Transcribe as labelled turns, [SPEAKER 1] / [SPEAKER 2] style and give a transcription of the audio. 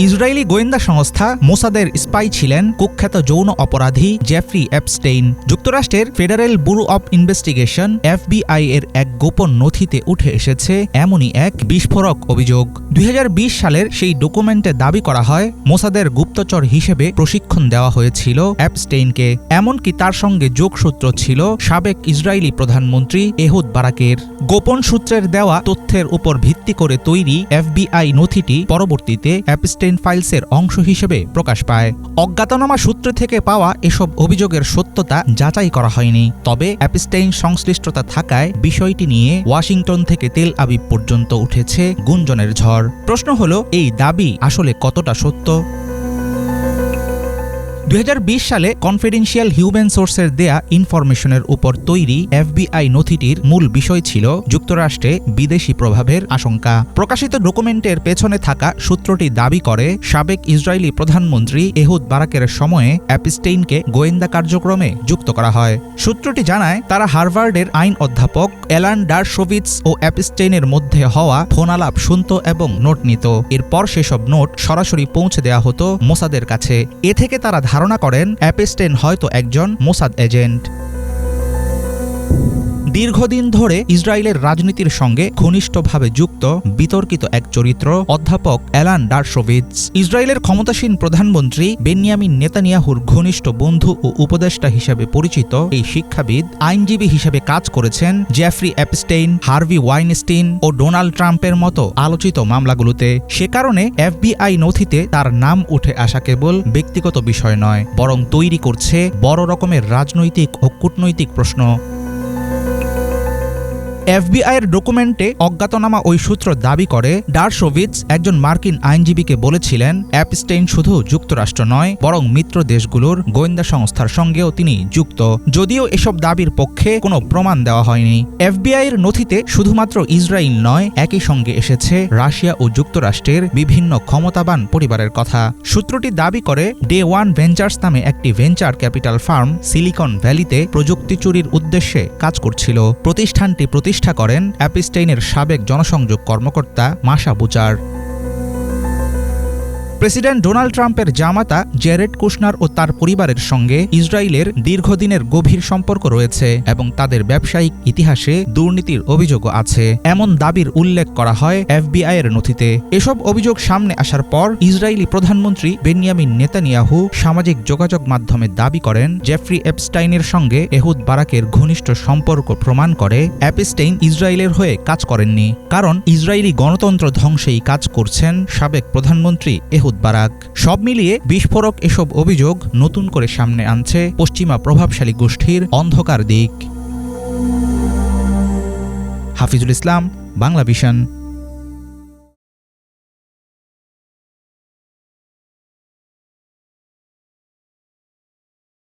[SPEAKER 1] Israeli গোয়েন্দা সংস্থা মোসাদের spy ছিলেন কুখ্যাত যৌন অপরাধী জেফ্রি এপস্টেইন। যুক্তরাষ্ট্রের federal bureau of investigation FBI এর এক গোপন নথিতে উঠে এসেছে এমনই এক বিস্ফোরক অভিযোগ। 2020 সালের সেই ডকুমেন্টে দাবি করা হয় মোসাদের গুপ্তচর হিসেবে প্রশিক্ষণ দেওয়া হয়েছিল এপস্টেইনকে। এমনকি তার সঙ্গে যোগসূত্র ছিল সাবেক ইসরায়েলি প্রধানমন্ত্রী এহুদ বারাকের। গোপন সূত্রের দেওয়া তথ্যের উপর ভিত্তি করে তৈরি FBI নথিটি পরবর্তীতে এপস্টেইন ফাইলসের অংশ হিসেবে প্রকাশ পায়। অজ্ঞাতনামা সূত্র থেকে পাওয়া এসব অভিযোগের সত্যতা যাচাই করা হয়নি। তবে এপস্টেইন সংশ্লিষ্টতা থাকায় বিষয়টি নিয়ে ওয়াশিংটন থেকে তেল আবিব পর্যন্ত উঠেছে গুঞ্জনের ঝড়। প্রশ্ন হলো, এই দাবি আসলে কতটা সত্য? 2020 সালে কনফিডেন্সিয়াল হিউম্যান সোর্সের দেয়া ইনফরমেশনের উপর তৈরি FBI নথিটির মূল বিষয় ছিল যুক্তরাষ্ট্রে বিদেশি প্রভাবের আশঙ্কা। প্রকাশিত ডকুমেন্টের পেছনে থাকা সূত্রটি দাবি করে সাবেক ইসরায়েলি প্রধানমন্ত্রী এহুদ বারাকের সময়ে এপস্টেইনকে গোয়েন্দা কার্যক্রমে যুক্ত করা হয়। সূত্রটি জানায় তারা হার্ভার্ডের আইন অধ্যাপক অ্যালান ডারশোভিটস ও এপস্টেইনের মধ্যে হওয়া ফোনালাপ শুনত এবং নোট নিত। এরপর সেসব নোট সরাসরি পৌঁছে দেওয়া হতো মোসাদের কাছে। এ থেকে তারা ধারণা করেন এপস্টেইন হয়তো একজন মোসাদ এজেন্ট। দীর্ঘদিন ধরে ইসরায়েলের রাজনীতির সঙ্গে ঘনিষ্ঠভাবে যুক্ত বিতর্কিত এক চরিত্র অধ্যাপক অ্যালান ডারশোভিটস। ইসরায়েলের ক্ষমতাসীন প্রধানমন্ত্রী বেনিয়ামিন নেতানিয়াহুর ঘনিষ্ঠ বন্ধু ও উপদেষ্টা হিসেবে পরিচিত এই শিক্ষাবিদ আইনজীবী হিসেবে কাজ করেছেন জেফ্রি এপস্টেইন, হার্ভি ওয়াইনস্টিন ও ডোনাল্ড ট্রাম্পের মতো আলোচিত মামলাগুলোতে। সে কারণে FBI নথিতে তার নাম উঠে আসা কেবল ব্যক্তিগত বিষয় নয়, বরং তৈরি করছে বড় রকমের রাজনৈতিক ও কূটনৈতিক প্রশ্ন। FBI-এর ডকুমেন্টে অজ্ঞাতনামা ওই সূত্র দাবি করে ডারশোভিটস একজন মার্কিন আইনজীবীকে বলেছিলেন এপস্টেইন শুধু যুক্তরাষ্ট্র নয়, বরং মিত্র দেশগুলোর গোয়েন্দা সংস্থার সঙ্গেও তিনি যুক্ত। যদিও এসব দাবির পক্ষে কোনো প্রমাণ দেওয়া হয়নি। FBI-এর নথিতে শুধুমাত্র ইসরায়েল নয়, একই সঙ্গে এসেছে রাশিয়া ও যুক্তরাষ্ট্রের বিভিন্ন ক্ষমতাবান পরিবারের কথা। সূত্রটি দাবি করে ডে ওয়ান ভেঞ্চার্স নামে একটি ভেঞ্চার ক্যাপিটাল ফার্ম সিলিকন ভ্যালিতে প্রযুক্তি চুরির উদ্দেশ্যে কাজ করছিল। প্রতিষ্ঠানটি প্রতিষ্ঠা করেন এপস্টেইনের সাবেক জনসংযোগ কর্মকর্তা মাশা বুচার। প্রেসিডেন্ট ডোনাল্ড ট্রাম্পের জামাতা জেরেড কুশনার ও তার পরিবারের সঙ্গে ইসরায়েলের দীর্ঘদিনের গভীর সম্পর্ক রয়েছে এবং তাদের ব্যবসায়িক ইতিহাসে দুর্নীতির অভিযোগও আছে, এমন দাবির উল্লেখ করা হয় FBI-এর নথিতে। এসব অভিযোগ সামনে আসার পর ইসরায়েলি প্রধানমন্ত্রী বেনিয়ামিন নেতানিয়াহু সামাজিক যোগাযোগ মাধ্যমে দাবি করেন জেফ্রি এপস্টেইনের সঙ্গে এহুদ বারাকের ঘনিষ্ঠ সম্পর্ক প্রমাণ করে এপস্টেইন ইসরায়েলের হয়ে কাজ করেননি, কারণ ইসরায়েলি গণতন্ত্র ধ্বংসেই কাজ করছেন সাবেক প্রধানমন্ত্রী এহুদ বারাক। সব মিলিয়ে বিস্ফোরক এসব অভিযোগ নতুন করে সামনে আনছে পশ্চিমা প্রভাবশালী গোষ্ঠীর অন্ধকার দিক। হাফিজুল ইসলাম, বাংলা ভিশন।